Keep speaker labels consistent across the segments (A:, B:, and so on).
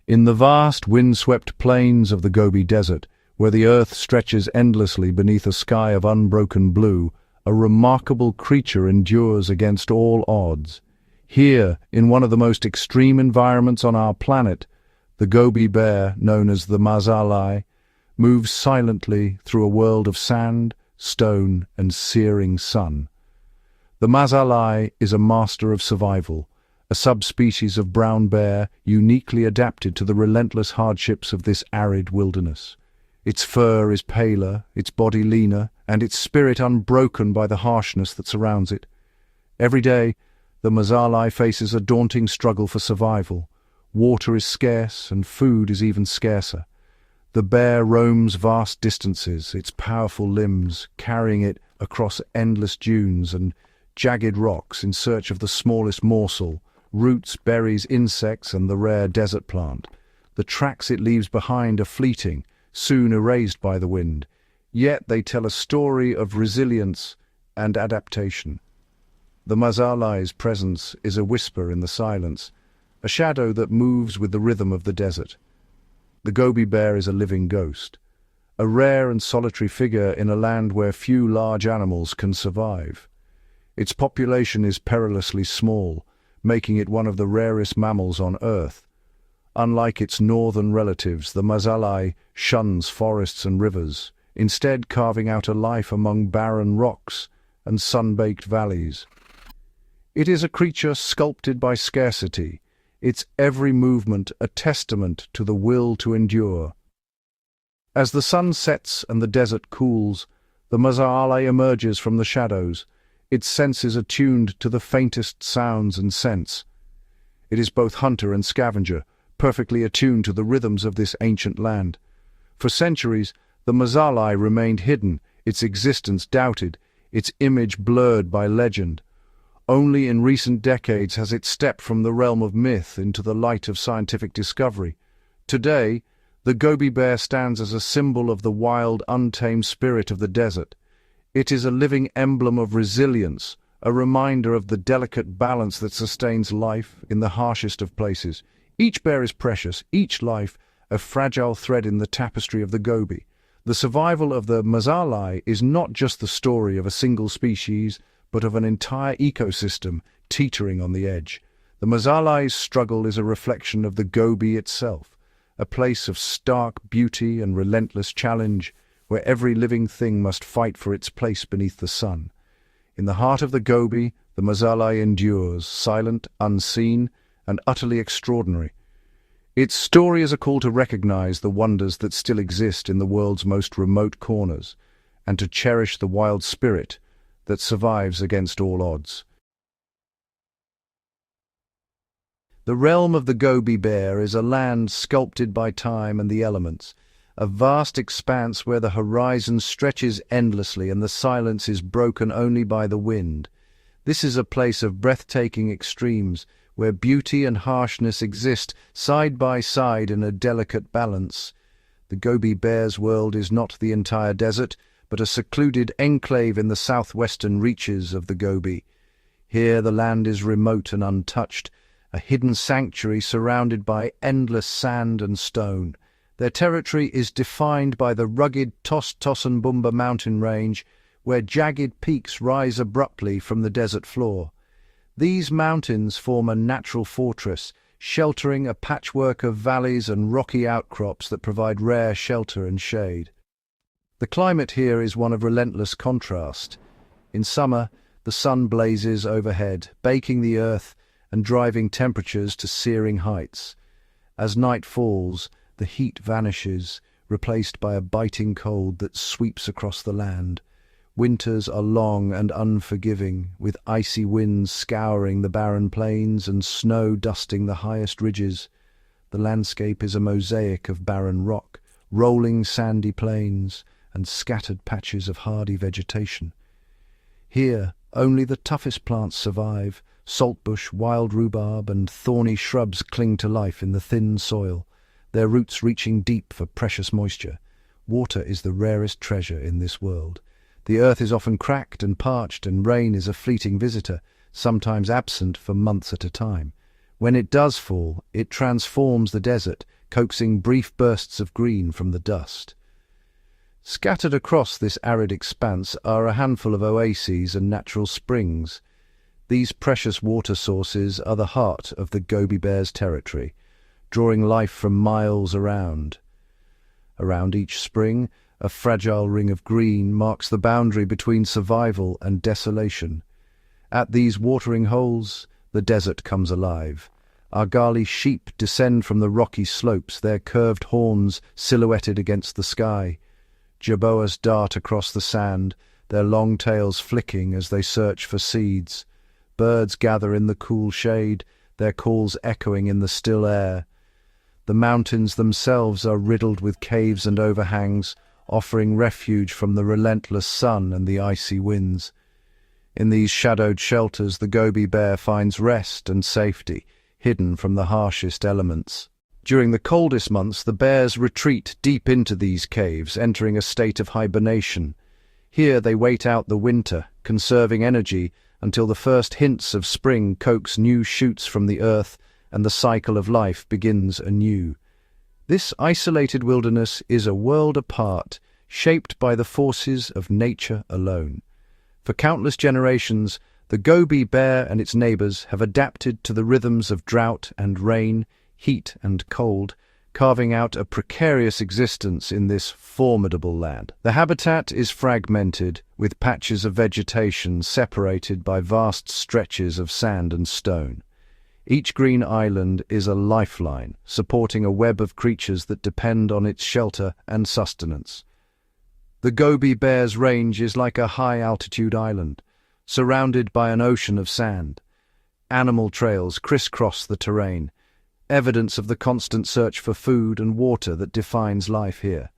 A: In the vast, wind-swept plains of the Gobi Desert, where the earth stretches endlessly beneath a sky of unbroken blue, a remarkable creature endures against all odds. Here, in one of the most extreme environments on our planet, the Gobi bear, known as the Mazaalai, moves silently through a world of sand, stone, and searing sun. The Mazaalai is a master of survival, a subspecies of brown bear uniquely adapted to the relentless hardships of this arid wilderness. Its fur is paler, its body leaner, and its spirit unbroken by the harshness that surrounds it. Every day, the Mazaalai faces a daunting struggle for survival. Water is scarce, and food is even scarcer. The bear roams vast distances, its powerful limbs carrying it across endless dunes and jagged rocks in search of the smallest morsel, roots, berries, insects, and the rare desert plant. The tracks it leaves behind are fleeting, soon erased by the wind, yet they tell a story of resilience and adaptation. The Mazaalai's presence is a whisper in the silence, a shadow that moves with the rhythm of the desert. The Gobi bear is a living ghost, a rare and solitary figure in a land where few large animals can survive. Its population is perilously small, making it one of the rarest mammals on Earth. Unlike its northern relatives, the Mazaalai shuns forests and rivers, instead carving out a life among barren rocks and sun-baked valleys. It is a creature sculpted by scarcity, its every movement a testament to the will to endure. As the sun sets and the desert cools, the Mazaalai emerges from the shadows, its senses attuned to the faintest sounds and scents. It is both hunter and scavenger, perfectly attuned to the rhythms of this ancient land. For centuries, the Mazaalai remained hidden, its existence doubted, its image blurred by legend. Only in recent decades has it stepped from the realm of myth into the light of scientific discovery. Today, the Gobi bear stands as a symbol of the wild, untamed spirit of the desert. It is a living emblem of resilience, a reminder of the delicate balance that sustains life in the harshest of places. Each bear is precious, each life a fragile thread in the tapestry of the Gobi. The survival of the Mazaalai is not just the story of a single species, but of an entire ecosystem teetering on the edge. The Mazaalai's struggle is a reflection of the Gobi itself, a place of stark beauty and relentless challenge, where every living thing must fight for its place beneath the sun. In the heart of the Gobi, the Mazaalai endures, silent, unseen, and utterly extraordinary. Its story is a call to recognize the wonders that still exist in the world's most remote corners, and to cherish the wild spirit that survives against all odds. The realm of the Gobi bear is a land sculpted by time and the elements, a vast expanse where the horizon stretches endlessly and the silence is broken only by the wind. This is a place of breathtaking extremes, where beauty and harshness exist side by side in a delicate balance. The Gobi bear's world is not the entire desert, but a secluded enclave in the southwestern reaches of the Gobi. Here the land is remote and untouched, a hidden sanctuary surrounded by endless sand and stone. Their territory is defined by the rugged Tosanbumba mountain range, where jagged peaks rise abruptly from the desert floor. These mountains form a natural fortress, sheltering a patchwork of valleys and rocky outcrops that provide rare shelter and shade. The climate here is one of relentless contrast. In summer, the sun blazes overhead, baking the earth and driving temperatures to searing heights. As night falls, the heat vanishes, replaced by a biting cold that sweeps across the land. Winters are long and unforgiving, with icy winds scouring the barren plains and snow dusting the highest ridges. The landscape is a mosaic of barren rock, rolling sandy plains, and scattered patches of hardy vegetation. Here, only the toughest plants survive. Saltbush, wild rhubarb, and thorny shrubs cling to life in the thin soil, their roots reaching deep for precious moisture. Water is the rarest treasure in this world. The earth is often cracked and parched, and rain is a fleeting visitor, sometimes absent for months at a time. When it does fall, it transforms the desert, coaxing brief bursts of green from the dust. Scattered across this arid expanse are a handful of oases and natural springs. These precious water sources are the heart of the Gobi bear's territory, drawing life from miles around. Around each spring, a fragile ring of green marks the boundary between survival and desolation. At these watering holes, the desert comes alive. Argali sheep descend from the rocky slopes, their curved horns silhouetted against the sky. Jerboas dart across the sand, their long tails flicking as they search for seeds. Birds gather in the cool shade, their calls echoing in the still air. The mountains themselves are riddled with caves and overhangs, offering refuge from the relentless sun and the icy winds. In these shadowed shelters, the Gobi bear finds rest and safety, hidden from the harshest elements. During the coldest months, the bears retreat deep into these caves, entering a state of hibernation. Here they wait out the winter, conserving energy until the first hints of spring coax new shoots from the earth and the cycle of life begins anew. This isolated wilderness is a world apart, shaped by the forces of nature alone. For countless generations, the Gobi bear and its neighbors have adapted to the rhythms of drought and rain, heat and cold, carving out a precarious existence in this formidable land. The habitat is fragmented, with patches of vegetation separated by vast stretches of sand and stone. Each green island is a lifeline, supporting a web of creatures that depend on its shelter and sustenance. The Gobi bear's range is like a high-altitude island, surrounded by an ocean of sand. Animal trails crisscross the terrain, evidence of the constant search for food and water that defines life here.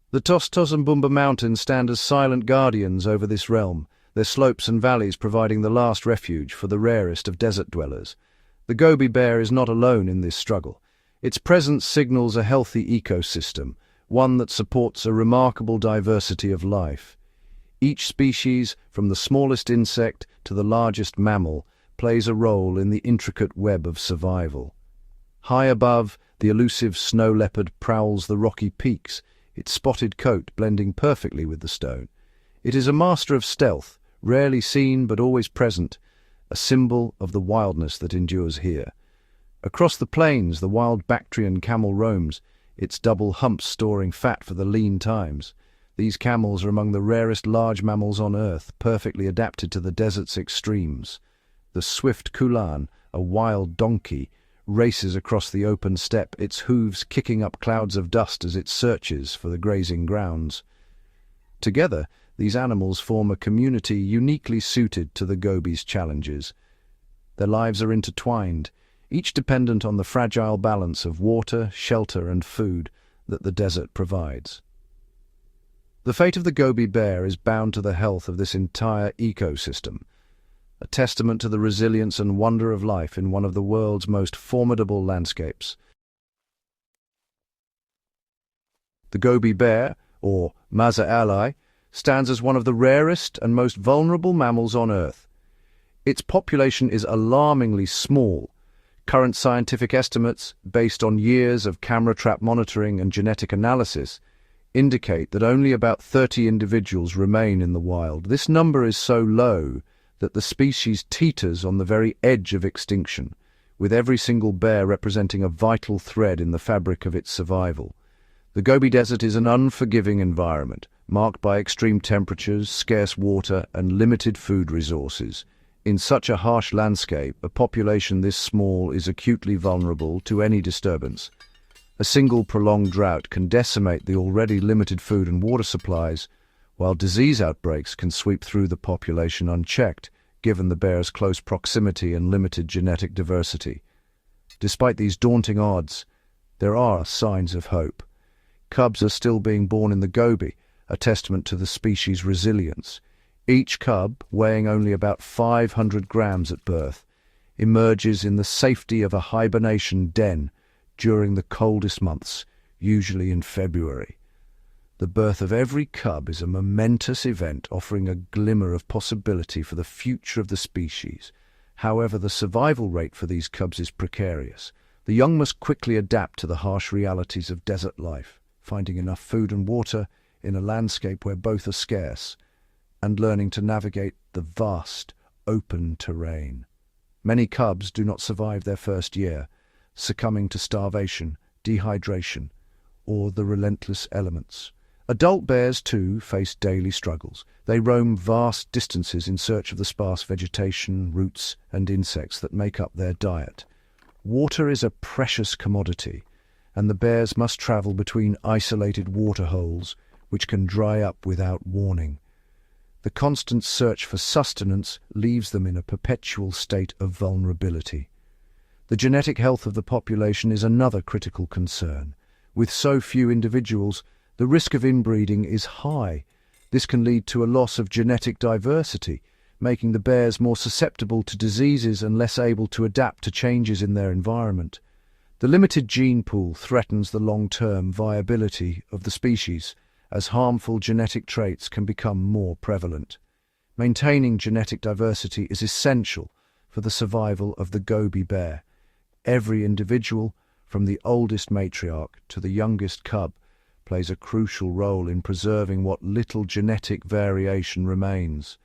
A: The Tostozumbumba Mountains stand as silent guardians over this realm, their slopes and valleys providing the last refuge for the rarest of desert dwellers. The Gobi bear is not alone in this struggle. Its presence signals a healthy ecosystem, one that supports a remarkable diversity of life. Each species, from the smallest insect to the largest mammal, plays a role in the intricate web of survival. High above, the elusive snow leopard prowls the rocky peaks, its spotted coat blending perfectly with the stone. It is a master of stealth, rarely seen but always present, a symbol of the wildness that endures here. Across the plains, the wild Bactrian camel roams, its double humps storing fat for the lean times. These camels are among the rarest large mammals on Earth, perfectly adapted to the desert's extremes. The swift kulan, a wild donkey, races across the open steppe, its hooves kicking up clouds of dust as it searches for the grazing grounds. Together, these animals form a community uniquely suited to the Gobi's challenges. Their lives are intertwined, each dependent on the fragile balance of water, shelter, and food that the desert provides. The fate of the Gobi bear is bound to the health of this entire ecosystem, a testament to the resilience and wonder of life in one of the world's most formidable landscapes. The Gobi bear, or Mazaalai, stands as one of the rarest and most vulnerable mammals on Earth. Its population is alarmingly small. Current scientific estimates, based on years of camera trap monitoring and genetic analysis, indicate that only about 30 individuals remain in the wild. This number is so low that the species teeters on the very edge of extinction, with every single bear representing a vital thread in the fabric of its survival. The Gobi Desert is an unforgiving environment, marked by extreme temperatures, scarce water, and limited food resources. In such a harsh landscape, a population this small is acutely vulnerable to any disturbance. A single prolonged drought can decimate the already limited food and water supplies, while disease outbreaks can sweep through the population unchecked, given the bear's close proximity and limited genetic diversity. Despite these daunting odds, there are signs of hope. Cubs are still being born in the Gobi, a testament to the species' resilience. Each cub, weighing only about 500 grams at birth, emerges in the safety of a hibernation den during the coldest months, usually in February. The birth of every cub is a momentous event, offering a glimmer of possibility for the future of the species. However, the survival rate for these cubs is precarious. The young must quickly adapt to the harsh realities of desert life, finding enough food and water in a landscape where both are scarce, and learning to navigate the vast, open terrain. Many cubs do not survive their first year, succumbing to starvation, dehydration, or the relentless elements. Adult bears, too, face daily struggles. They roam vast distances in search of the sparse vegetation, roots, and insects that make up their diet. Water is a precious commodity, and the bears must travel between isolated waterholes, which can dry up without warning. The constant search for sustenance leaves them in a perpetual state of vulnerability. The genetic health of the population is another critical concern. With so few individuals, the risk of inbreeding is high. This can lead to a loss of genetic diversity, making the bears more susceptible to diseases and less able to adapt to changes in their environment. The limited gene pool threatens the long-term viability of the species, as harmful genetic traits can become more prevalent. Maintaining genetic diversity is essential for the survival of the Gobi bear. Every individual, from the oldest matriarch to the youngest cub, plays a crucial role in preserving what little genetic variation remains.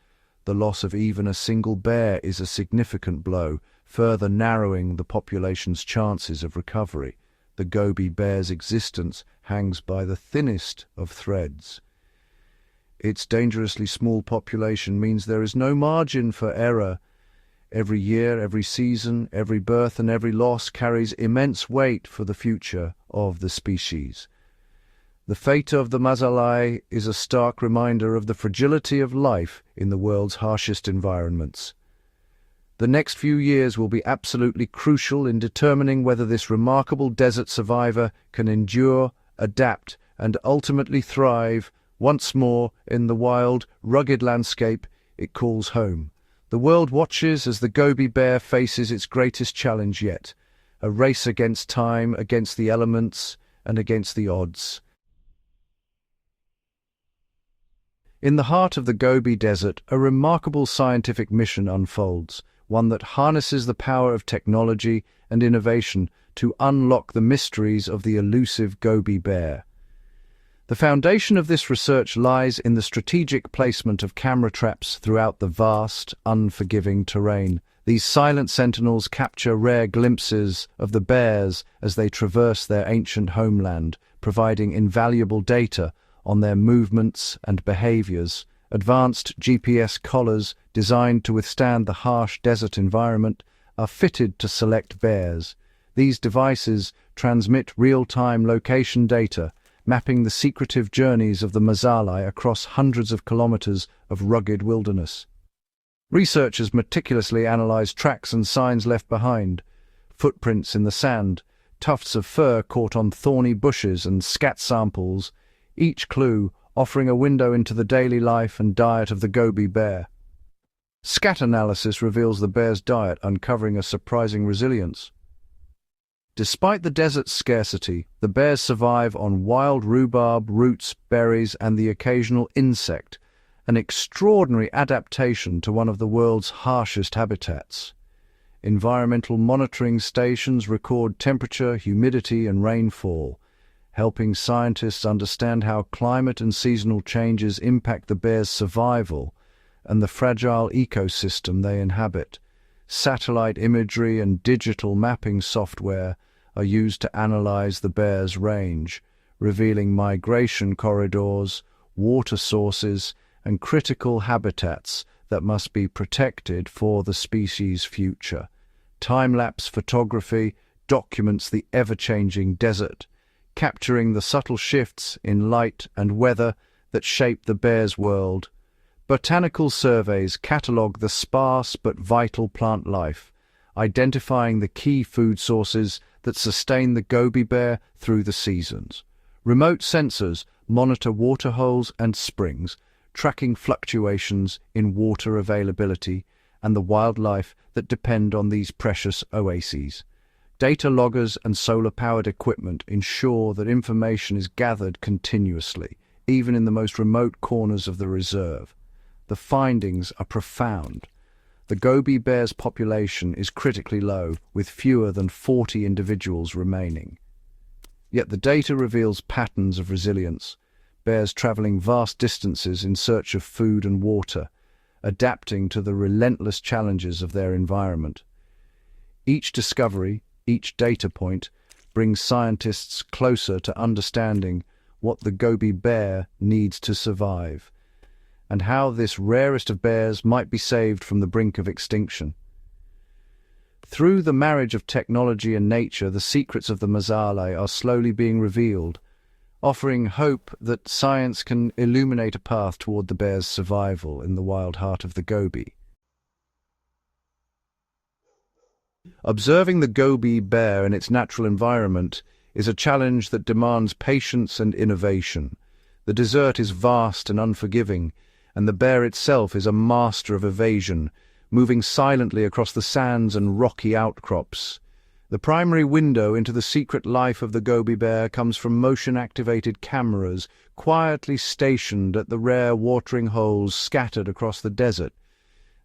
A: The loss of even a single bear is a significant blow, further narrowing the population's chances of recovery. The Gobi bear's existence hangs by the thinnest of threads. Its dangerously small population means there is no margin for error. Every year, every season, every birth and every loss carries immense weight for the future of the species. The fate of the Mazaalai is a stark reminder of the fragility of life in the world's harshest environments. The next few years will be absolutely crucial in determining whether this remarkable desert survivor can endure, adapt, and ultimately thrive once more in the wild, rugged landscape it calls home. The world watches as the Gobi bear faces its greatest challenge yet, a race against time, against the elements, and against the odds. In the heart of the Gobi Desert, a remarkable scientific mission unfolds, one that harnesses the power of technology and innovation to unlock the mysteries of the elusive Gobi bear. The foundation of this research lies in the strategic placement of camera traps throughout the vast, unforgiving terrain. These silent sentinels capture rare glimpses of the bears as they traverse their ancient homeland, providing invaluable data on their movements and behaviors. Advanced GPS collars, designed to withstand the harsh desert environment, are fitted to select bears. These devices transmit real-time location data, mapping the secretive journeys of the Mazaalai across hundreds of kilometers of rugged wilderness. Researchers meticulously analyze tracks and signs left behind, footprints in the sand, tufts of fur caught on thorny bushes, and scat samples, each clue offering a window into the daily life and diet of the Gobi bear. Scat analysis reveals the bear's diet, uncovering a surprising resilience. Despite the desert's scarcity, the bears survive on wild rhubarb, roots, berries, and the occasional insect, an extraordinary adaptation to one of the world's harshest habitats. Environmental monitoring stations record temperature, humidity, and rainfall, helping scientists understand how climate and seasonal changes impact the bear's survival and the fragile ecosystem they inhabit. Satellite imagery and digital mapping software are used to analyze the bear's range, revealing migration corridors, water sources, and critical habitats that must be protected for the species' future. Time-lapse photography documents the ever-changing desert, capturing the subtle shifts in light and weather that shape the bear's world. Botanical surveys catalogue the sparse but vital plant life, identifying the key food sources that sustain the Gobi bear through the seasons. Remote sensors monitor waterholes and springs, tracking fluctuations in water availability and the wildlife that depend on these precious oases. Data loggers and solar-powered equipment ensure that information is gathered continuously, even in the most remote corners of the reserve. The findings are profound. The Gobi bear's population is critically low, with fewer than 40 individuals remaining. Yet the data reveals patterns of resilience, bears traveling vast distances in search of food and water, adapting to the relentless challenges of their environment. Each discovery, each data point, brings scientists closer to understanding what the Gobi bear needs to survive, and how this rarest of bears might be saved from the brink of extinction. Through the marriage of technology and nature, the secrets of the Mazaalai are slowly being revealed, offering hope that science can illuminate a path toward the bear's survival in the wild heart of the Gobi. Observing the Gobi bear in its natural environment is a challenge that demands patience and innovation. The desert is vast and unforgiving, and the bear itself is a master of evasion, moving silently across the sands and rocky outcrops. The primary window into the secret life of the Gobi bear comes from motion-activated cameras quietly stationed at the rare watering holes scattered across the desert.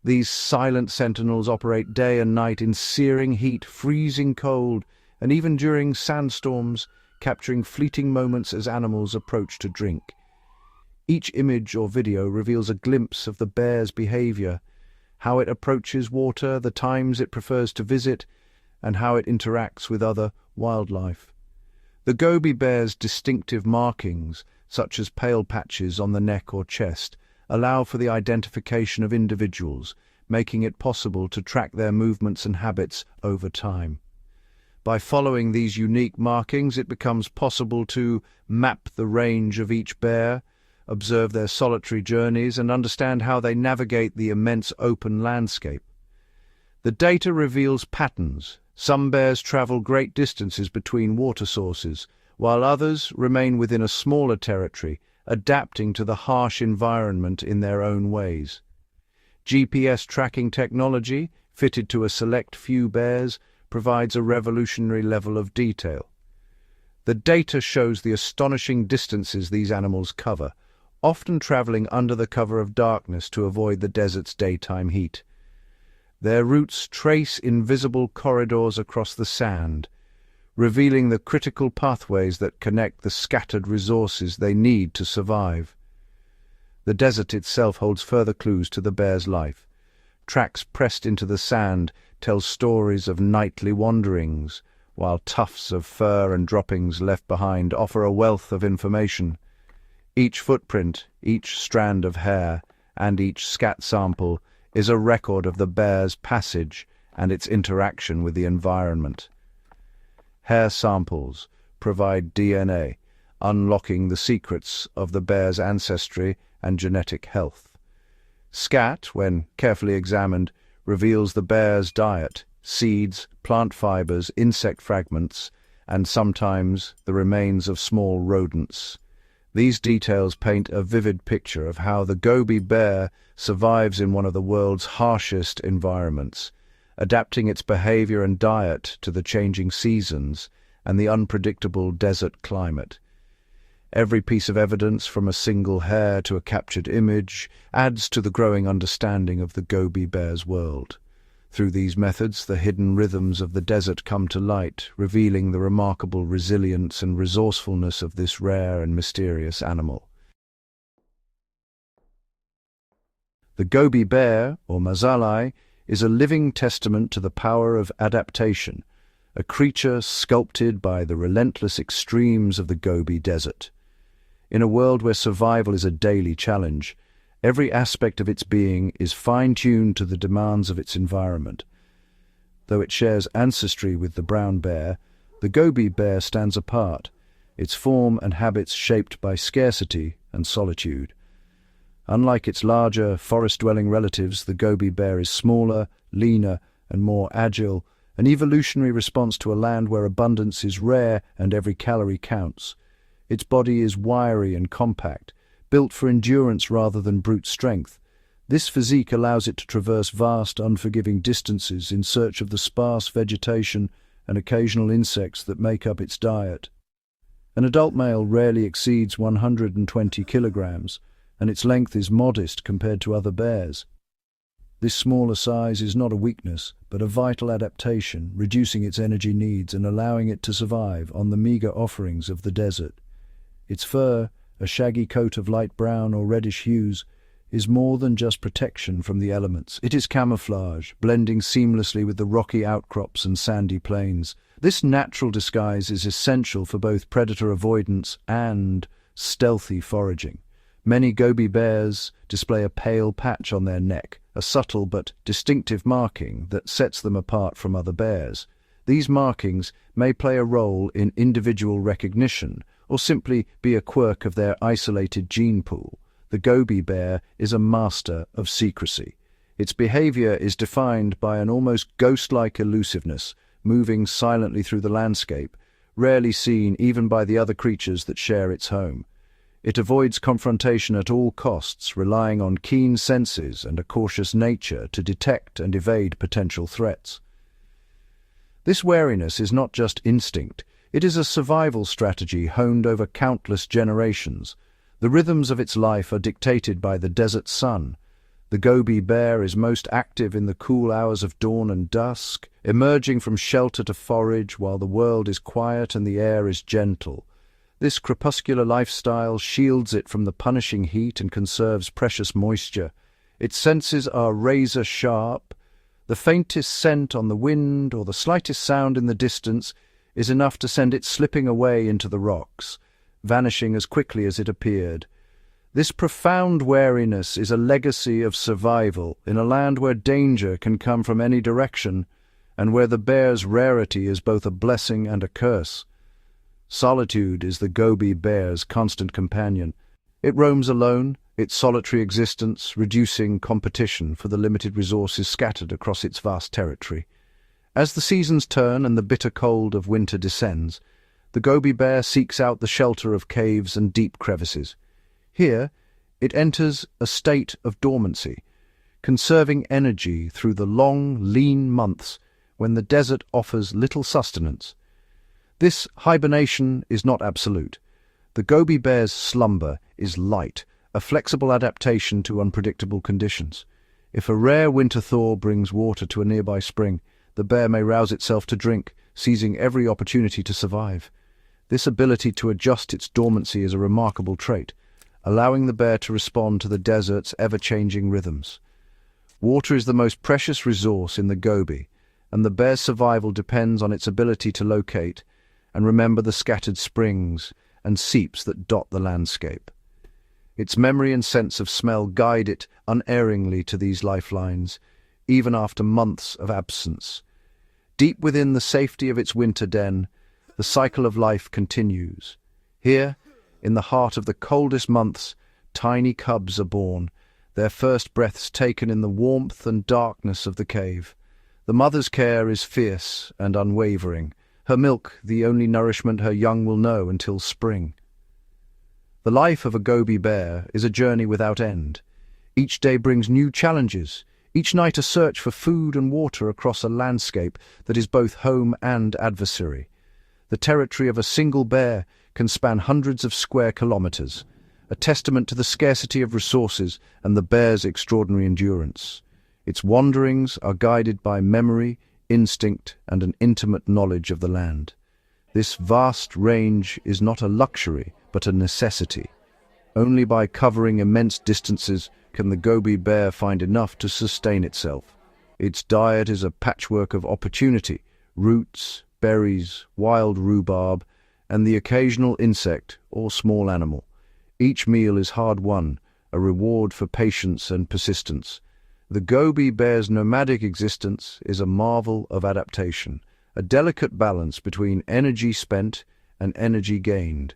A: These silent sentinels operate day and night in searing heat, freezing cold, and even during sandstorms, capturing fleeting moments as animals approach to drink. Each image or video reveals a glimpse of the bear's behavior, how it approaches water, the times it prefers to visit, and how it interacts with other wildlife. The Gobi bear's distinctive markings, such as pale patches on the neck or chest, allow for the identification of individuals, making it possible to track their movements and habits over time. By following these unique markings, it becomes possible to map the range of each bear, observe their solitary journeys, and understand how they navigate the immense open landscape. The data reveals patterns. Some bears travel great distances between water sources, while others remain within a smaller territory, adapting to the harsh environment in their own ways. GPS tracking technology, fitted to a select few bears, provides a revolutionary level of detail. The data shows the astonishing distances these animals cover, often traveling under the cover of darkness to avoid the desert's daytime heat. Their routes trace invisible corridors across the sand, revealing the critical pathways that connect the scattered resources they need to survive. The desert itself holds further clues to the bear's life. Tracks pressed into the sand tell stories of nightly wanderings, while tufts of fur and droppings left behind offer a wealth of information. Each footprint, each strand of hair, and each scat sample is a record of the bear's passage and its interaction with the environment. Hair samples provide DNA, unlocking the secrets of the bear's ancestry and genetic health. Scat, when carefully examined, reveals the bear's diet: seeds, plant fibers, insect fragments, and sometimes the remains of small rodents. These details paint a vivid picture of how the Gobi bear survives in one of the world's harshest environments, adapting its behavior and diet to the changing seasons and the unpredictable desert climate. Every piece of evidence, from a single hair to a captured image, adds to the growing understanding of the Gobi bear's world. Through these methods, the hidden rhythms of the desert come to light, revealing the remarkable resilience and resourcefulness of this rare and mysterious animal. The Gobi bear, or Mazaalai, is a living testament to the power of adaptation, a creature sculpted by the relentless extremes of the Gobi Desert. In a world where survival is a daily challenge, every aspect of its being is fine-tuned to the demands of its environment. Though it shares ancestry with the brown bear, the Gobi bear stands apart, its form and habits shaped by scarcity and solitude. Unlike its larger, forest-dwelling relatives, the Gobi bear is smaller, leaner, and more agile, an evolutionary response to a land where abundance is rare and every calorie counts. Its body is wiry and compact, built for endurance rather than brute strength. This physique allows it to traverse vast, unforgiving distances in search of the sparse vegetation and occasional insects that make up its diet. An adult male rarely exceeds 120 kilograms, and its length is modest compared to other bears. This smaller size is not a weakness, but a vital adaptation, reducing its energy needs and allowing it to survive on the meager offerings of the desert. Its fur, a shaggy coat of light brown or reddish hues, is more than just protection from the elements. It is camouflage, blending seamlessly with the rocky outcrops and sandy plains. This natural disguise is essential for both predator avoidance and stealthy foraging. Many Gobi bears display a pale patch on their neck, a subtle but distinctive marking that sets them apart from other bears. These markings may play a role in individual recognition or simply be a quirk of their isolated gene pool. The Gobi bear is a master of secrecy. Its behavior is defined by an almost ghost-like elusiveness, moving silently through the landscape, rarely seen even by the other creatures that share its home. It avoids confrontation at all costs, relying on keen senses and a cautious nature to detect and evade potential threats. This wariness is not just instinct, it is a survival strategy honed over countless generations. The rhythms of its life are dictated by the desert sun. The Gobi bear is most active in the cool hours of dawn and dusk, emerging from shelter to forage while the world is quiet and the air is gentle. This crepuscular lifestyle shields it from the punishing heat and conserves precious moisture. Its senses are razor-sharp. The faintest scent on the wind or the slightest sound in the distance is enough to send it slipping away into the rocks, vanishing as quickly as it appeared. This profound wariness is a legacy of survival in a land where danger can come from any direction and where the bear's rarity is both a blessing and a curse. Solitude is the Gobi bear's constant companion. It roams alone, its solitary existence reducing competition for the limited resources scattered across its vast territory. As the seasons turn and the bitter cold of winter descends, the Gobi bear seeks out the shelter of caves and deep crevices. Here, it enters a state of dormancy, conserving energy through the long, lean months when the desert offers little sustenance. This hibernation is not absolute. The Gobi bear's slumber is light, a flexible adaptation to unpredictable conditions. If a rare winter thaw brings water to a nearby spring, the bear may rouse itself to drink, seizing every opportunity to survive. This ability to adjust its dormancy is a remarkable trait, allowing the bear to respond to the desert's ever-changing rhythms. Water is the most precious resource in the Gobi, and the bear's survival depends on its ability to locate and remember the scattered springs and seeps that dot the landscape. Its memory and sense of smell guide it unerringly to these lifelines, even after months of absence. Deep within the safety of its winter den, the cycle of life continues. Here, in the heart of the coldest months, tiny cubs are born, their first breaths taken in the warmth and darkness of the cave. The mother's care is fierce and unwavering, her milk the only nourishment her young will know until spring. The life of a Gobi bear is a journey without end. Each day brings new challenges, each night a search for food and water across a landscape that is both home and adversary. The territory of a single bear can span hundreds of square kilometers, a testament to the scarcity of resources and the bear's extraordinary endurance. Its wanderings are guided by memory, instinct, and an intimate knowledge of the land. This vast range is not a luxury, but a necessity. Only by covering immense distances can the Gobi bear find enough to sustain itself. Its diet is a patchwork of opportunity: roots, berries, wild rhubarb, and the occasional insect or small animal. Each meal is hard-won, a reward for patience and persistence. The Gobi bear's nomadic existence is a marvel of adaptation, a delicate balance between energy spent and energy gained.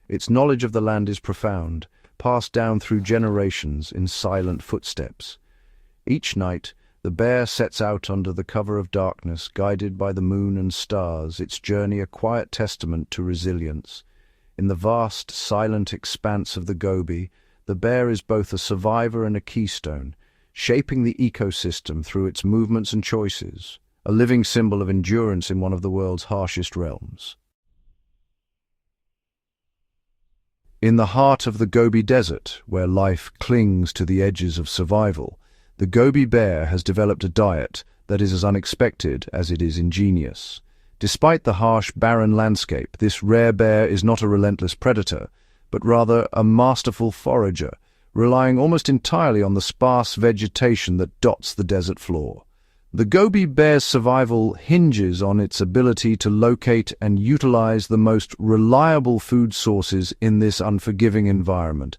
A: Its knowledge of the land is profound, passed down through generations in silent footsteps. Each night, the bear sets out under the cover of darkness, guided by the moon and stars, its journey a quiet testament to resilience. In the vast, silent expanse of the Gobi, the bear is both a survivor and a keystone, shaping the ecosystem through its movements and choices, a living symbol of endurance in one of the world's harshest realms. In the heart of the Gobi Desert, where life clings to the edges of survival, The Gobi bear has developed a diet that is as unexpected as it is ingenious. Despite the harsh, barren landscape, this rare bear is not a relentless predator, but rather a masterful forager, relying almost entirely on the sparse vegetation that dots the desert floor. The Gobi bear's survival hinges on its ability to locate and utilize the most reliable food sources in this unforgiving environment.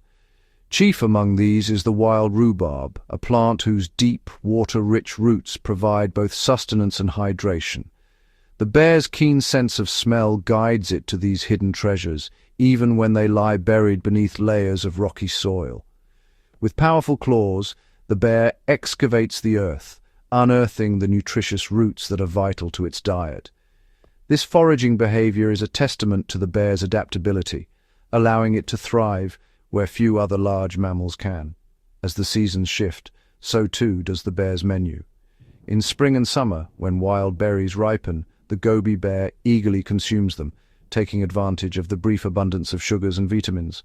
A: Chief among these is the wild rhubarb, a plant whose deep, water-rich roots provide both sustenance and hydration. The bear's keen sense of smell guides it to these hidden treasures, even when they lie buried beneath layers of rocky soil. With powerful claws, the bear excavates the earth, unearthing the nutritious roots that are vital to its diet. This foraging behavior is a testament to the bear's adaptability, allowing it to thrive where few other large mammals can. As the seasons shift, so too does the bear's menu. In spring and summer, when wild berries ripen, the Gobi bear eagerly consumes them, taking advantage of the brief abundance of sugars and vitamins.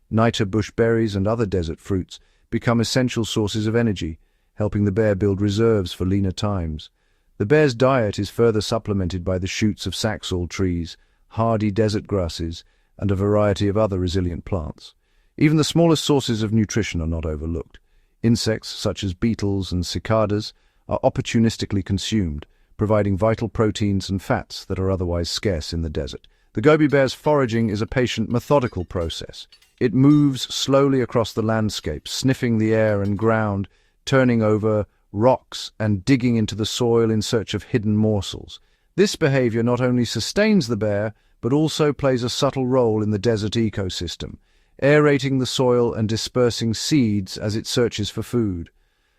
A: Niter bush berries and other desert fruits become essential sources of energy, helping the bear build reserves for leaner times. The bear's diet is further supplemented by the shoots of saxaul trees, hardy desert grasses, and a variety of other resilient plants. Even the smallest sources of nutrition are not overlooked. Insects such as beetles and cicadas are opportunistically consumed, providing vital proteins and fats that are otherwise scarce in the desert. The Gobi bear's foraging is a patient, methodical process. It moves slowly across the landscape, sniffing the air and ground, turning over rocks and digging into the soil in search of hidden morsels. This behavior not only sustains the bear, but also plays a subtle role in the desert ecosystem, aerating the soil and dispersing seeds as it searches for food.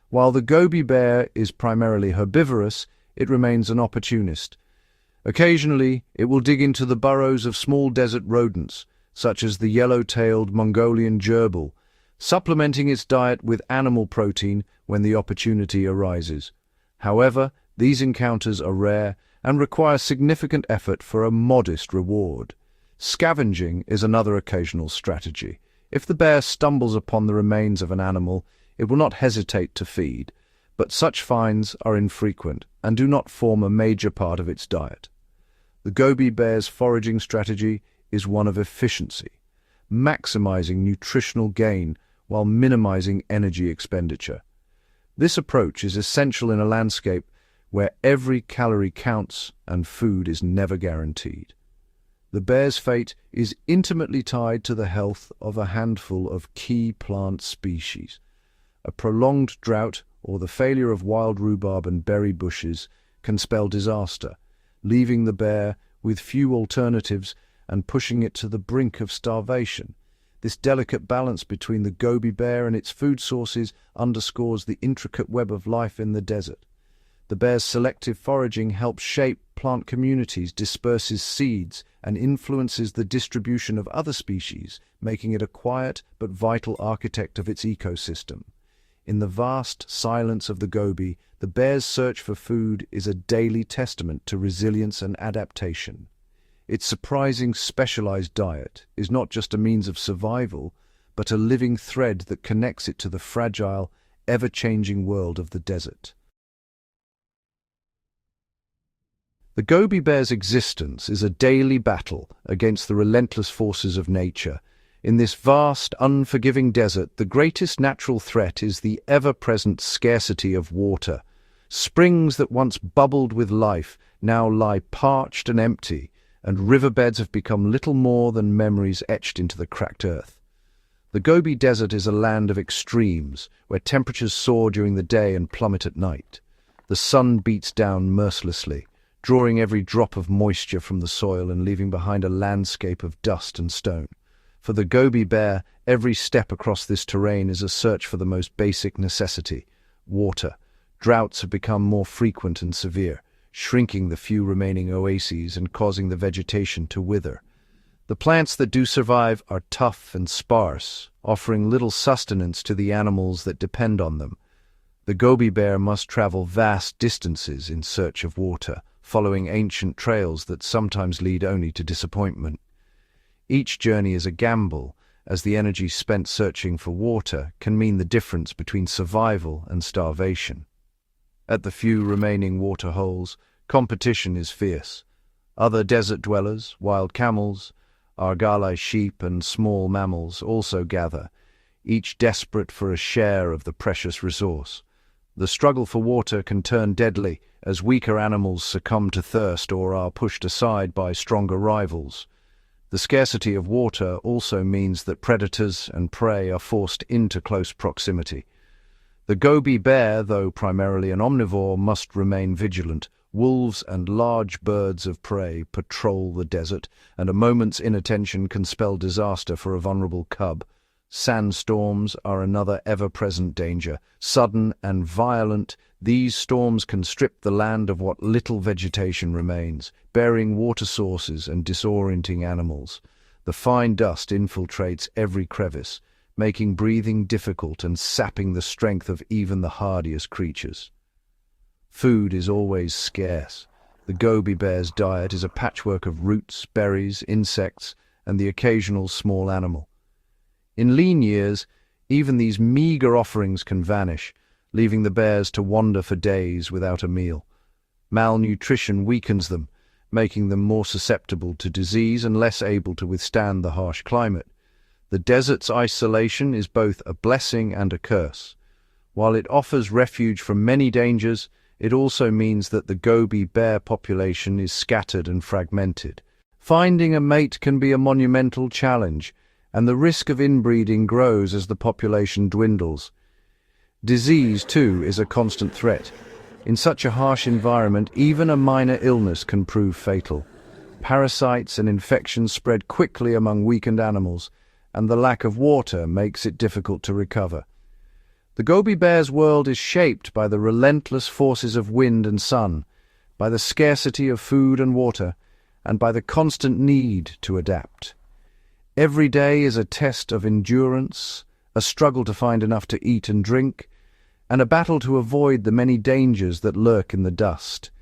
A: While the Gobi bear is primarily herbivorous, it remains an opportunist. Occasionally, it will dig into the burrows of small desert rodents, such as the yellow-tailed Mongolian gerbil, supplementing its diet with animal protein when the opportunity arises. However, these encounters are rare and require significant effort for a modest reward. Scavenging is another occasional strategy. If the bear stumbles upon the remains of an animal, it will not hesitate to feed, but such finds are infrequent and do not form a major part of its diet. The Gobi bear's foraging strategy is one of efficiency, maximizing nutritional gain while minimizing energy expenditure. This approach is essential in a landscape where every calorie counts and food is never guaranteed. The bear's fate is intimately tied to the health of a handful of key plant species. A prolonged drought or the failure of wild rhubarb and berry bushes can spell disaster, leaving the bear with few alternatives and pushing it to the brink of starvation. This delicate balance between the Gobi bear and its food sources underscores the intricate web of life in the desert. The bear's selective foraging helps shape plant communities, disperses seeds, and influences the distribution of other species, making it a quiet but vital architect of its ecosystem. In the vast silence of the Gobi, the bear's search for food is a daily testament to resilience and adaptation. Its surprising specialized diet is not just a means of survival, but a living thread that connects it to the fragile, ever-changing world of the desert. The Gobi bear's existence is a daily battle against the relentless forces of nature. In this vast, unforgiving desert, the greatest natural threat is the ever-present scarcity of water. Springs that once bubbled with life now lie parched and empty, and riverbeds have become little more than memories etched into the cracked earth. The Gobi Desert is a land of extremes, where temperatures soar during the day and plummet at night. The sun beats down mercilessly, drawing every drop of moisture from the soil and leaving behind a landscape of dust and stone. For the Gobi bear, every step across this terrain is a search for the most basic necessity, water. Droughts have become more frequent and severe, shrinking the few remaining oases and causing the vegetation to wither. The plants that do survive are tough and sparse, offering little sustenance to the animals that depend on them. The Gobi bear must travel vast distances in search of water, following ancient trails that sometimes lead only to disappointment. Each journey is a gamble, as the energy spent searching for water can mean the difference between survival and starvation. At the few remaining water holes, competition is fierce. Other desert dwellers, wild camels, Mazaalai sheep and small mammals also gather, each desperate for a share of the precious resource. The struggle for water can turn deadly as weaker animals succumb to thirst or are pushed aside by stronger rivals. The scarcity of water also means that predators and prey are forced into close proximity. The Gobi bear, though primarily an omnivore, must remain vigilant. Wolves and large birds of prey patrol the desert, and a moment's inattention can spell disaster for a vulnerable cub. Sandstorms are another ever-present danger. Sudden and violent, these storms can strip the land of what little vegetation remains, burying water sources and disorienting animals. The fine dust infiltrates every crevice, making breathing difficult and sapping the strength of even the hardiest creatures. Food is always scarce. The Gobi bear's diet is a patchwork of roots, berries, insects, and the occasional small animal. In lean years, even these meager offerings can vanish, leaving the bears to wander for days without a meal. Malnutrition weakens them, making them more susceptible to disease and less able to withstand the harsh climate. The desert's isolation is both a blessing and a curse. While it offers refuge from many dangers, it also means that the Gobi bear population is scattered and fragmented. Finding a mate can be a monumental challenge, and the risk of inbreeding grows as the population dwindles. Disease, too, is a constant threat. In such a harsh environment, even a minor illness can prove fatal. Parasites and infections spread quickly among weakened animals, and the lack of water makes it difficult to recover. The Gobi bear's world is shaped by the relentless forces of wind and sun, by the scarcity of food and water, and by the constant need to adapt. Every day is a test of endurance, a struggle to find enough to eat and drink, and a battle to avoid the many dangers that lurk in the dust.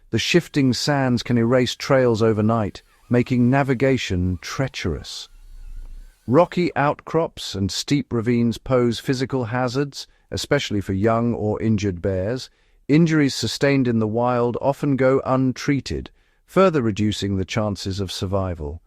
A: The shifting sands can erase trails overnight, making navigation treacherous. Rocky outcrops and steep ravines pose physical hazards, especially for young or injured bears. Injuries sustained in the wild often go untreated, further reducing the chances of survival.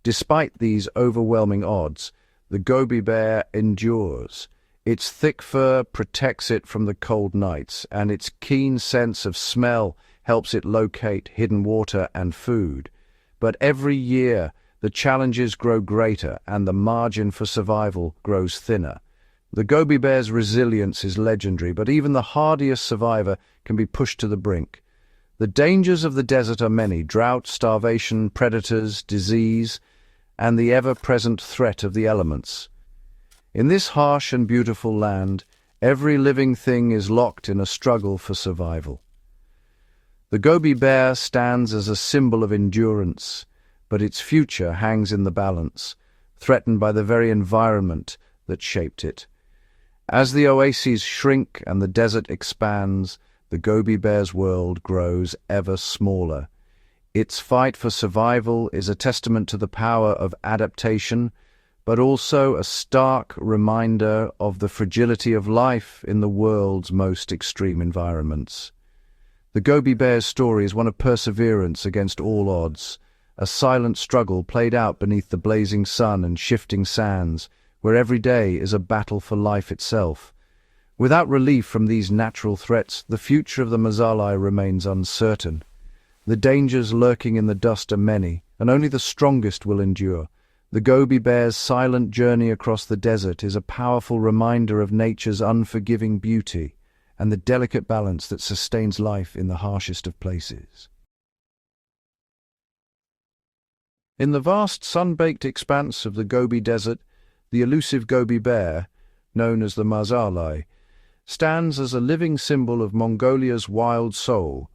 A: Despite these overwhelming odds, the Gobi bear endures. Its thick fur protects it from the cold nights, and its keen sense of smell helps it locate hidden water and food. But every year, the challenges grow greater and the margin for survival grows thinner. The Gobi bear's resilience is legendary, but even the hardiest survivor can be pushed to the brink. The dangers of the desert are many: drought, starvation, predators, disease, and the ever-present threat of the elements. In this harsh and beautiful land, every living thing is locked in a struggle for survival. The Gobi bear stands as a symbol of endurance, but its future hangs in the balance, threatened by the very environment that shaped it. As the oases shrink and the desert expands, the Gobi bear's world grows ever smaller. Its fight for survival is a testament to the power of adaptation, but also a stark reminder of the fragility of life in the world's most extreme environments. The Gobi bear's story is one of perseverance against all odds, a silent struggle played out beneath the blazing sun and shifting sands, where every day is a battle for life itself. Without relief from these natural threats, the future of the Mazaalai remains uncertain. The dangers lurking in the dust are many, and only the strongest will endure. The Gobi bear's silent journey across the desert is a powerful reminder of nature's unforgiving beauty and the delicate balance that sustains life in the harshest of places. In the vast sun-baked expanse of the Gobi Desert, the elusive Gobi bear, known as the Mazaalai, stands as a living symbol of Mongolia's wild soul.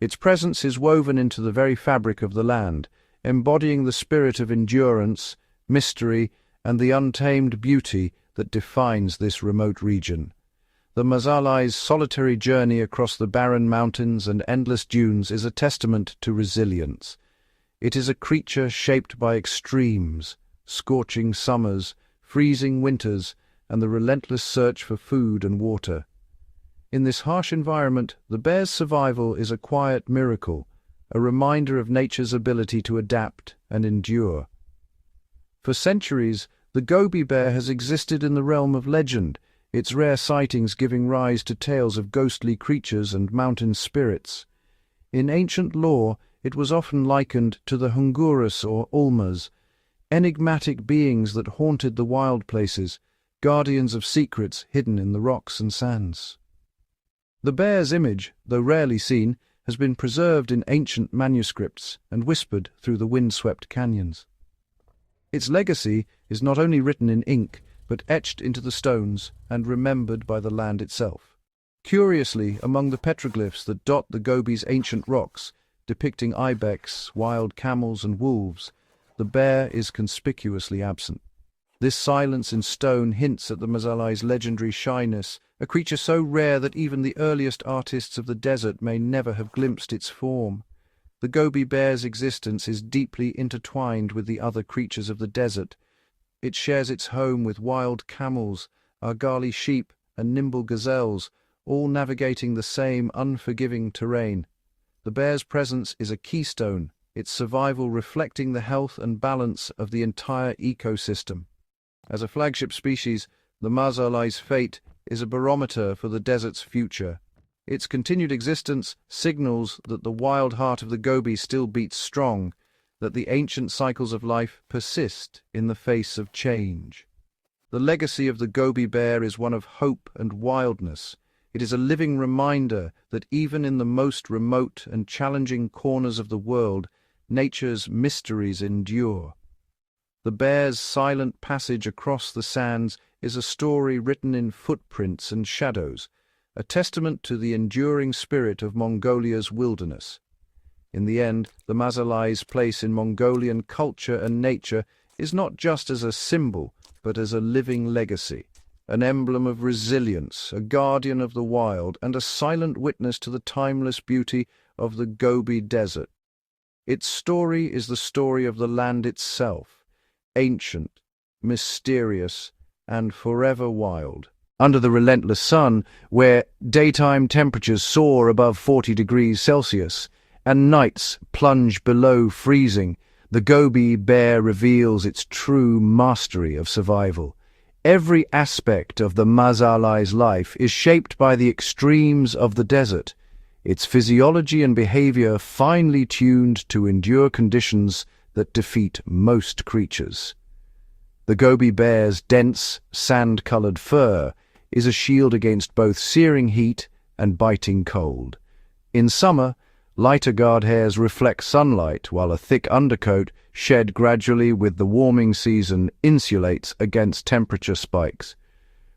A: Its presence is woven into the very fabric of the land, embodying the spirit of endurance, mystery, and the untamed beauty that defines this remote region. The Mazaalai's solitary journey across the barren mountains and endless dunes is a testament to resilience. It is a creature shaped by extremes, scorching summers freezing winters, and the relentless search for food and water. In this harsh environment, the bear's survival is a quiet miracle, a reminder of nature's ability to adapt and endure. For centuries, the Gobi bear has existed in the realm of legend, its rare sightings giving rise to tales of ghostly creatures and mountain spirits. In ancient lore, it was often likened to the Hungurus or Ulmas, enigmatic beings that haunted the wild places, guardians of secrets hidden in the rocks and sands. The bear's image, though rarely seen, has been preserved in ancient manuscripts and whispered through the wind-swept canyons. Its legacy is not only written in ink, but etched into the stones and remembered by the land itself. Curiously, among the petroglyphs that dot the Gobi's ancient rocks, depicting ibex, wild camels and wolves, the bear is conspicuously absent. This silence in stone hints at the Mazaalai's legendary shyness, a creature so rare that even the earliest artists of the desert may never have glimpsed its form. The Gobi bear's existence is deeply intertwined with the other creatures of the desert. It shares its home with wild camels, argali sheep, and nimble gazelles, all navigating the same unforgiving terrain. The bear's presence is a keystone, its survival reflecting the health and balance of the entire ecosystem. As a flagship species, the Mazaalai's fate is a barometer for the desert's future. Its continued existence signals that the wild heart of the Gobi still beats strong, that the ancient cycles of life persist in the face of change. The legacy of the Gobi bear is one of hope and wildness. It is a living reminder that even in the most remote and challenging corners of the world, nature's mysteries endure. The bear's silent passage across the sands is a story written in footprints and shadows, a testament to the enduring spirit of Mongolia's wilderness. In the end, the Mazaalai's place in Mongolian culture and nature is not just as a symbol, but as a living legacy, an emblem of resilience, a guardian of the wild, and a silent witness to the timeless beauty of the Gobi Desert. Its story is the story of the land itself, ancient, mysterious, and forever wild. Under the relentless sun, where daytime temperatures soar above 40 degrees Celsius and nights plunge below freezing, the Gobi bear reveals its true mastery of survival. Every aspect of the Mazaalai's life is shaped by the extremes of the desert, its physiology and behavior finely tuned to endure conditions that defeat most creatures. The Gobi bear's dense, sand-colored fur is a shield against both searing heat and biting cold. In summer, lighter guard hairs reflect sunlight, while a thick undercoat, shed gradually with the warming season, insulates against temperature spikes.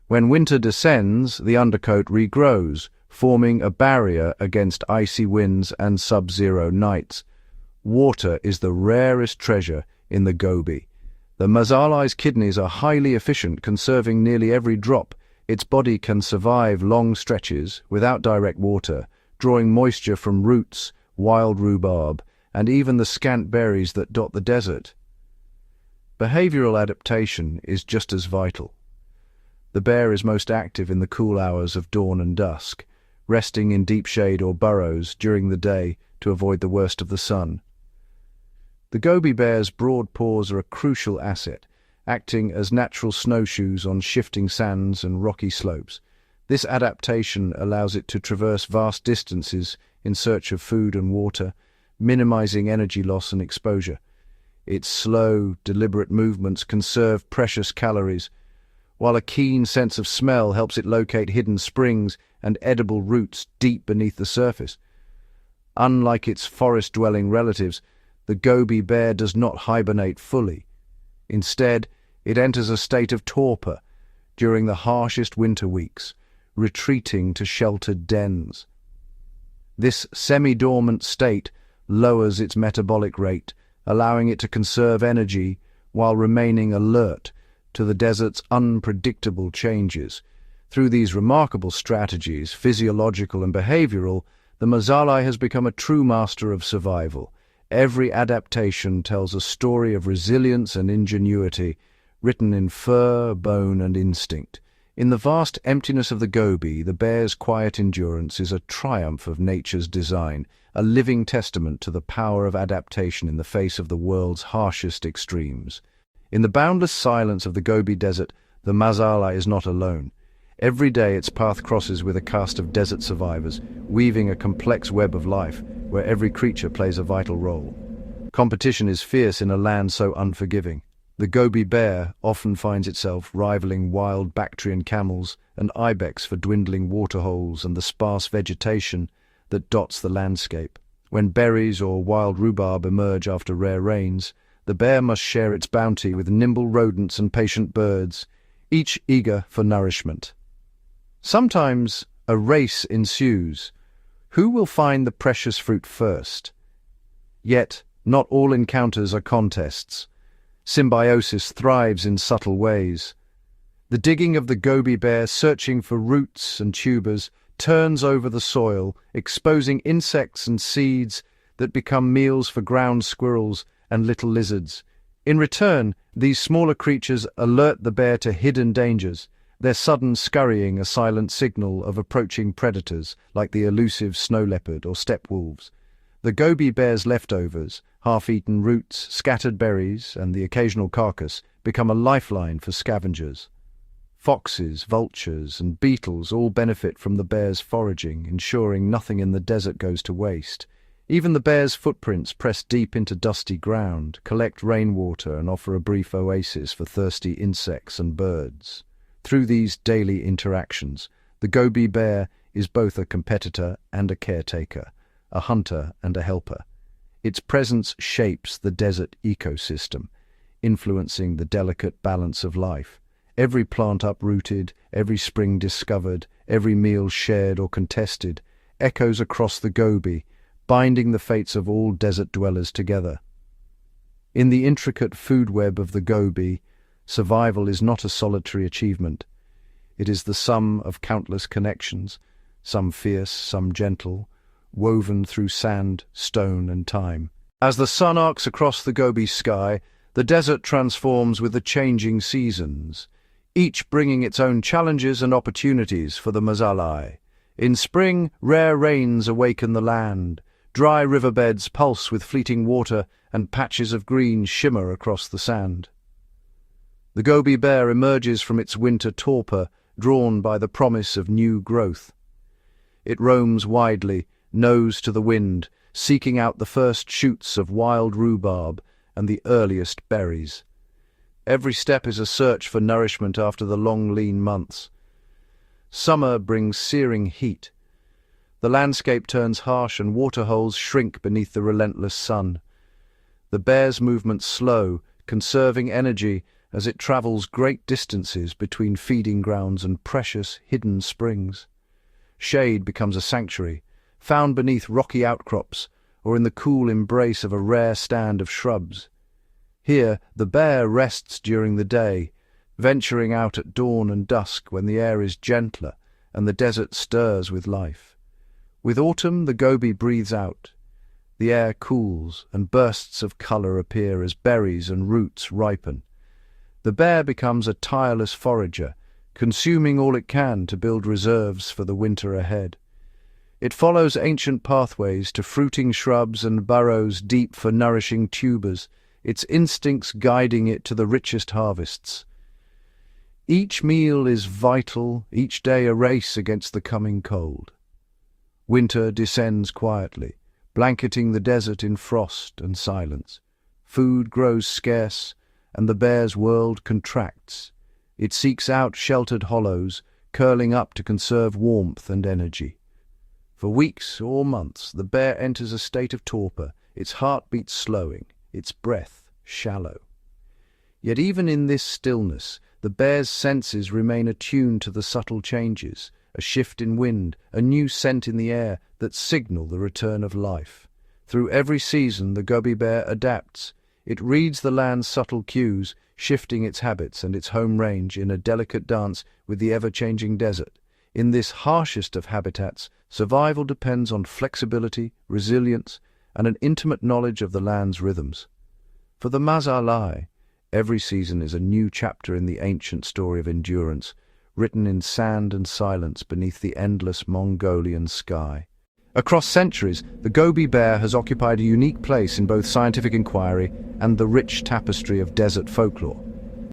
A: When winter descends, the undercoat regrows, forming a barrier against icy winds and sub-zero nights. Water is the rarest treasure in the Gobi. The Mazaalai's kidneys are highly efficient, conserving nearly every drop. Its body can survive long stretches without direct water, drawing moisture from roots, wild rhubarb, and even the scant berries that dot the desert. Behavioral adaptation is just as vital. The bear is most active in the cool hours of dawn and dusk, resting in deep shade or burrows during the day to avoid the worst of the sun. The Gobi bear's broad paws are a crucial asset, acting as natural snowshoes on shifting sands and rocky slopes. This adaptation allows it to traverse vast distances in search of food and water, minimizing energy loss and exposure. Its slow, deliberate movements conserve precious calories, while a keen sense of smell helps it locate hidden springs and edible roots deep beneath the surface. Unlike its forest-dwelling relatives, the Gobi bear does not hibernate fully. Instead, it enters a state of torpor during the harshest winter weeks, retreating to sheltered dens. This semi-dormant state lowers its metabolic rate, allowing it to conserve energy while remaining alert to the desert's unpredictable changes. Through these remarkable strategies, physiological and behavioral, the Mazaalai has become a true master of survival. Every adaptation tells a story of resilience and ingenuity, written in fur, bone, and instinct. In the vast emptiness of the Gobi, the bear's quiet endurance is a triumph of nature's design, a living testament to the power of adaptation in the face of the world's harshest extremes. In the boundless silence of the Gobi Desert, the Mazaalai is not alone. Every day its path crosses with a cast of desert survivors, weaving a complex web of life, where every creature plays a vital role. Competition is fierce in a land so unforgiving. The Gobi bear often finds itself rivaling wild Bactrian camels and ibex for dwindling waterholes and the sparse vegetation that dots the landscape. When berries or wild rhubarb emerge after rare rains, the bear must share its bounty with nimble rodents and patient birds, each eager for nourishment. Sometimes a race ensues. Who will find the precious fruit first? Yet, not all encounters are contests. Symbiosis thrives in subtle ways. The digging of the Gobi bear searching for roots and tubers turns over the soil, exposing insects and seeds that become meals for ground squirrels and little lizards. In return, these smaller creatures alert the bear to hidden dangers, their sudden scurrying a silent signal of approaching predators like the elusive snow leopard or steppe wolves. The Gobi bear's leftovers, half-eaten roots, scattered berries, and the occasional carcass become a lifeline for scavengers. Foxes, vultures, and beetles all benefit from the bear's foraging, ensuring nothing in the desert goes to waste. Even the bear's footprints press deep into dusty ground, collect rainwater, and offer a brief oasis for thirsty insects and birds. Through these daily interactions, the Gobi bear is both a competitor and a caretaker, a hunter and a helper. Its presence shapes the desert ecosystem, influencing the delicate balance of life. Every plant uprooted, every spring discovered, every meal shared or contested, echoes across the Gobi, binding the fates of all desert dwellers together. In the intricate food web of the Gobi, survival is not a solitary achievement. It is the sum of countless connections, some fierce, some gentle, woven through sand, stone, and time. As the sun arcs across the Gobi sky, the desert transforms with the changing seasons, each bringing its own challenges and opportunities for the Mazaalai. In spring, rare rains awaken the land. Dry riverbeds pulse with fleeting water, and patches of green shimmer across the sand. The Gobi bear emerges from its winter torpor, drawn by the promise of new growth. It roams widely, nose to the wind, seeking out the first shoots of wild rhubarb and the earliest berries. Every step is a search for nourishment after the long, lean months. Summer brings searing heat. The landscape turns harsh and waterholes shrink beneath the relentless sun. The bear's movements slow, conserving energy as it travels great distances between feeding grounds and precious, hidden springs. Shade becomes a sanctuary, found beneath rocky outcrops or in the cool embrace of a rare stand of shrubs. Here, the bear rests during the day, venturing out at dawn and dusk when the air is gentler and the desert stirs with life. With autumn, the Gobi breathes out. The air cools and bursts of color appear as berries and roots ripen. The bear becomes a tireless forager, consuming all it can to build reserves for the winter ahead. It follows ancient pathways to fruiting shrubs and burrows deep for nourishing tubers, its instincts guiding it to the richest harvests. Each meal is vital, each day a race against the coming cold. Winter descends quietly, blanketing the desert in frost and silence. Food grows scarce, and the bear's world contracts. It seeks out sheltered hollows, curling up to conserve warmth and energy. For weeks or months, the bear enters a state of torpor, its heartbeat slowing, its breath shallow. Yet even in this stillness, the bear's senses remain attuned to the subtle changes, a shift in wind, a new scent in the air that signal the return of life. Through every season, the Gobi bear adapts. It reads the land's subtle cues, shifting its habits and its home range in a delicate dance with the ever-changing desert. In this harshest of habitats, survival depends on flexibility, resilience, and an intimate knowledge of the land's rhythms. For the Mazaalai, Every season is a new chapter in the ancient story of endurance, written in sand and silence beneath the endless Mongolian sky. Across centuries, the Gobi bear has occupied a unique place in both scientific inquiry and the rich tapestry of desert folklore.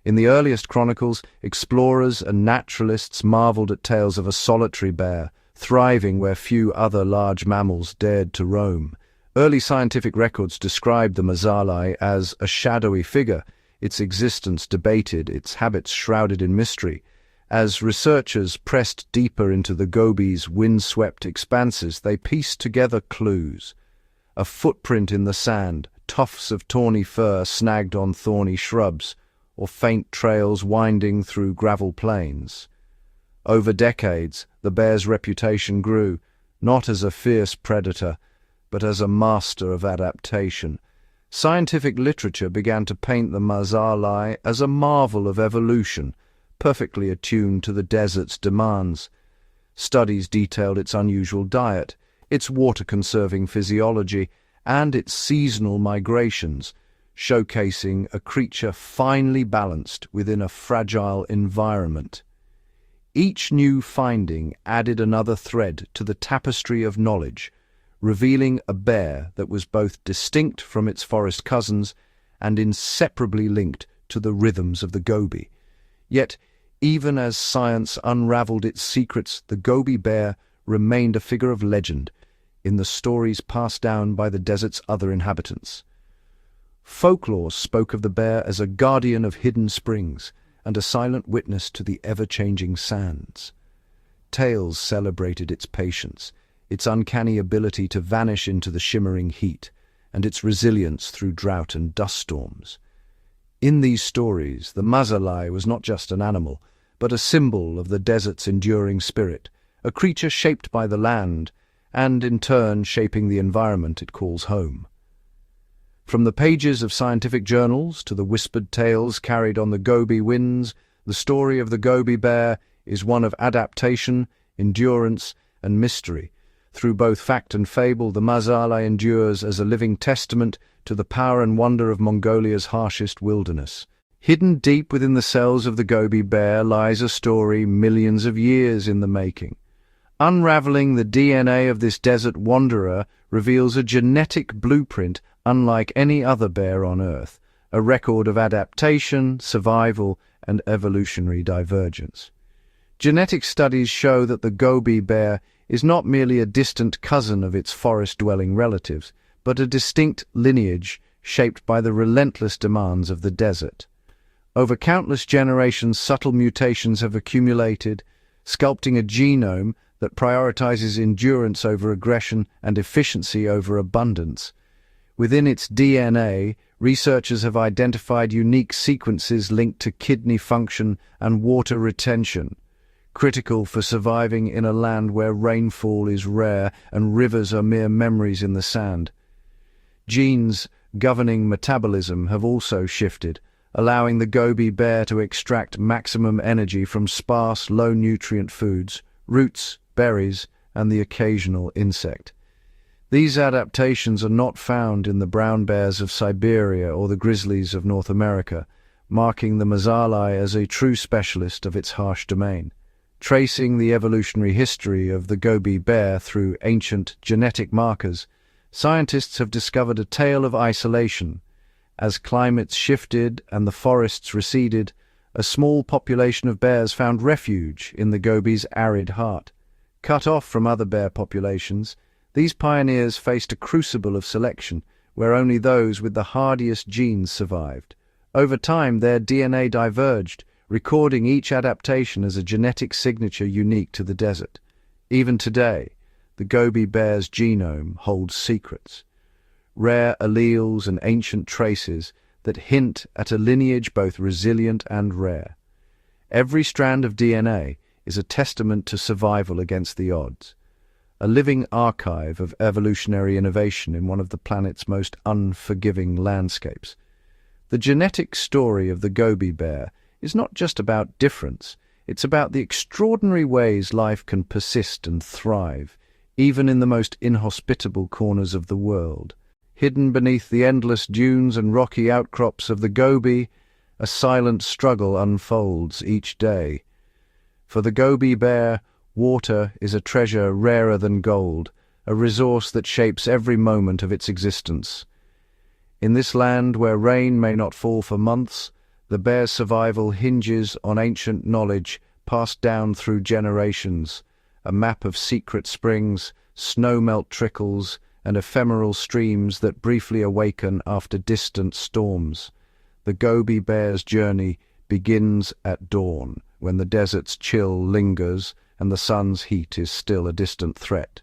A: In the earliest chronicles, explorers and naturalists marveled at tales of a solitary bear, thriving where few other large mammals dared to roam. Early scientific records described the Mazaalai as a shadowy figure, its existence debated, its habits shrouded in mystery. As researchers pressed deeper into the Gobi's wind-swept expanses, they pieced together clues. A footprint in the sand, tufts of tawny fur snagged on thorny shrubs, or faint trails winding through gravel plains. Over decades, the bear's reputation grew, not as a fierce predator, but as a master of adaptation. Scientific literature began to paint the Mazaalai as a marvel of evolution, perfectly attuned to the desert's demands. Studies detailed its unusual diet, its water-conserving physiology, and its seasonal migrations, showcasing a creature finely balanced within a fragile environment. Each new finding added another thread to the tapestry of knowledge, revealing a bear that was both distinct from its forest cousins and inseparably linked to the rhythms of the Gobi. Yet, even as science unraveled its secrets, the Gobi bear remained a figure of legend in the stories passed down by the desert's other inhabitants. Folklore spoke of the bear as a guardian of hidden springs and a silent witness to the ever-changing sands. Tales celebrated its patience, its uncanny ability to vanish into the shimmering heat, and its resilience through drought and dust storms. In these stories, the Mazaalai was not just an animal, but a symbol of the desert's enduring spirit, a creature shaped by the land, and in turn shaping the environment it calls home. From the pages of scientific journals to the whispered tales carried on the Gobi winds, the story of the Gobi bear is one of adaptation, endurance, and mystery. Through both fact and fable, the Mazaalai endures as a living testament to the power and wonder of Mongolia's harshest wilderness. Hidden deep within the cells of the Gobi bear lies a story millions of years in the making. Unraveling the DNA of this desert wanderer reveals a genetic blueprint unlike any other bear on Earth, a record of adaptation, survival, and evolutionary divergence. Genetic studies show that the Gobi bear is not merely a distant cousin of its forest-dwelling relatives, but a distinct lineage shaped by the relentless demands of the desert. Over countless generations, subtle mutations have accumulated, sculpting a genome that prioritizes endurance over aggression and efficiency over abundance. Within its DNA, researchers have identified unique sequences linked to kidney function and water retention, critical for surviving in a land where rainfall is rare and rivers are mere memories in the sand. Genes governing metabolism have also shifted, allowing the Gobi bear to extract maximum energy from sparse, low-nutrient foods, roots, berries, and the occasional insect. These adaptations are not found in the brown bears of Siberia or the grizzlies of North America, marking the Mazaalai as a true specialist of its harsh domain. Tracing the evolutionary history of the Gobi bear through ancient genetic markers, scientists have discovered a tale of isolation. As climates shifted and the forests receded, a small population of bears found refuge in the Gobi's arid heart. Cut off from other bear populations, these pioneers faced a crucible of selection where only those with the hardiest genes survived. Over time, their DNA diverged, recording each adaptation as a genetic signature unique to the desert. Even today, the Gobi bear's genome holds secrets, rare alleles and ancient traces that hint at a lineage both resilient and rare. Every strand of DNA is a testament to survival against the odds, a living archive of evolutionary innovation in one of the planet's most unforgiving landscapes. The genetic story of the Gobi bear is not just about difference, it's about the extraordinary ways life can persist and thrive, even in the most inhospitable corners of the world. Hidden beneath the endless dunes and rocky outcrops of the Gobi, A silent struggle unfolds each day. For the Gobi bear, water is a treasure rarer than gold, a resource that shapes every moment of its existence. In this land where rain may not fall for months, the bear's survival hinges on ancient knowledge passed down through generations, a map of secret springs, snowmelt trickles, and ephemeral streams that briefly awaken after distant storms. The Gobi bear's journey begins at dawn, when the desert's chill lingers and the sun's heat is still a distant threat.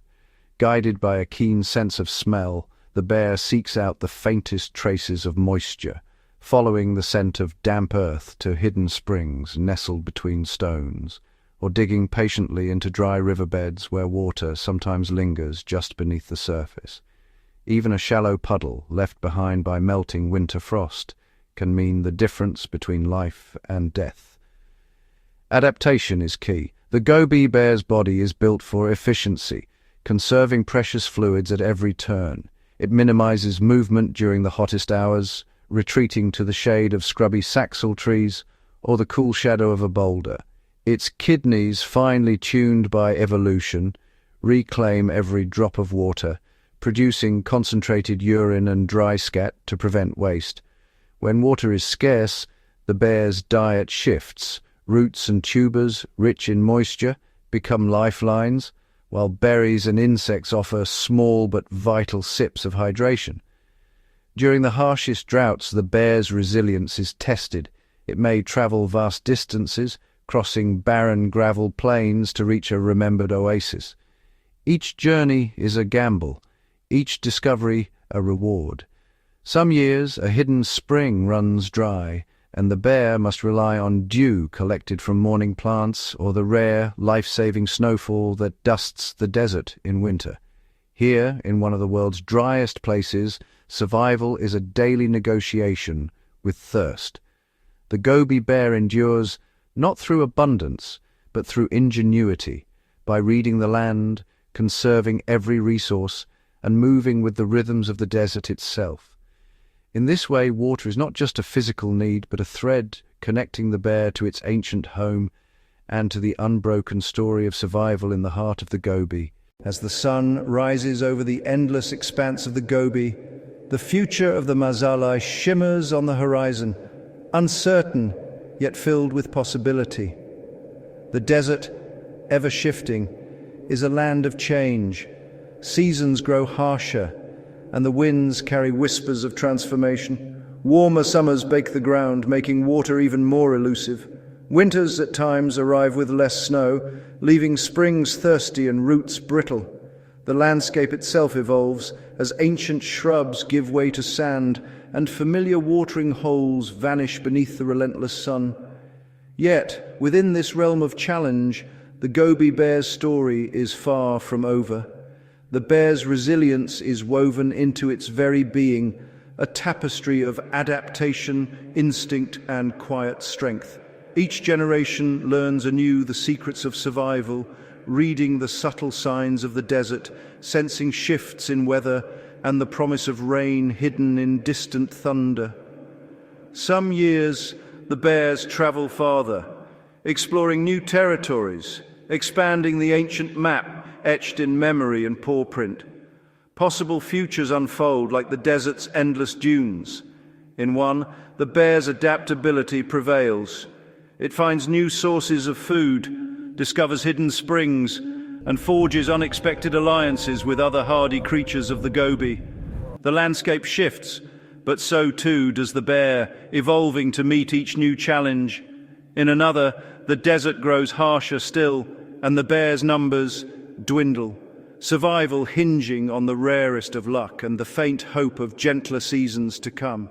A: Guided by a keen sense of smell, the bear seeks out the faintest traces of moisture, following the scent of damp earth to hidden springs nestled between stones, or digging patiently into dry riverbeds where water sometimes lingers just beneath the surface. Even a shallow puddle left behind by melting winter frost can mean the difference between life and death. Adaptation is key. The Gobi bear's body is built for efficiency, conserving precious fluids at every turn. It minimizes movement during the hottest hours, retreating to the shade of scrubby saxal trees or the cool shadow of a boulder. Its kidneys, finely tuned by evolution, reclaim every drop of water, producing concentrated urine and dry scat to prevent waste. When water is scarce, the bear's diet shifts. Roots and tubers, rich in moisture, become lifelines, while berries and insects offer small but vital sips of hydration. During the harshest droughts, the bear's resilience is tested. It may travel vast distances, crossing barren gravel plains to reach a remembered oasis. Each journey is a gamble, each discovery a reward. Some years a hidden spring runs dry, and the bear must rely on dew collected from morning plants or the rare, life-saving snowfall that dusts the desert in winter. Here, in one of the world's driest places, survival is a daily negotiation with thirst. The Gobi bear endures not through abundance, but through ingenuity, by reading the land, conserving every resource, and moving with the rhythms of the desert itself. In this way, water is not just a physical need, but a thread connecting the bear to its ancient home and to the unbroken story of survival in the heart of the Gobi. As the sun rises over the endless expanse of the Gobi, the future of the Mazaalai shimmers on the horizon, uncertain yet filled with possibility. The desert, ever shifting, is a land of change. Seasons grow harsher, and the winds carry whispers of transformation. Warmer summers bake the ground, making water even more elusive. Winters at times arrive with less snow, leaving springs thirsty and roots brittle. The landscape itself evolves as ancient shrubs give way to sand and familiar watering holes vanish beneath the relentless sun. Yet, within this realm of challenge, the Gobi bear's story is far from over. The bear's resilience is woven into its very being, a tapestry of adaptation, instinct, and quiet strength. Each generation learns anew the secrets of survival, reading the subtle signs of the desert, sensing shifts in weather, and the promise of rain hidden in distant thunder. Some years, the bears travel farther, exploring new territories, expanding the ancient map etched in memory and paw print. Possible futures unfold like the desert's endless dunes. In one, the bear's adaptability prevails. It finds new sources of food, discovers hidden springs, and forges unexpected alliances with other hardy creatures of the Gobi. The landscape shifts, but so too does the bear, evolving to meet each new challenge. In another, the desert grows harsher still, and the bear's numbers dwindle, survival hinging on the rarest of luck and the faint hope of gentler seasons to come.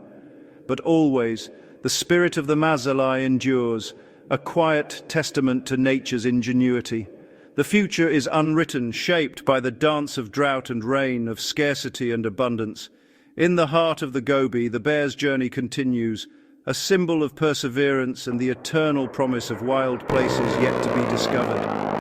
A: But always, the spirit of the Mazaalai endures, a quiet testament to nature's ingenuity. The future is unwritten, shaped by the dance of drought and rain, of scarcity and abundance. In the heart of the Gobi, the bear's journey continues, a symbol of perseverance and the eternal promise of wild places yet to be discovered.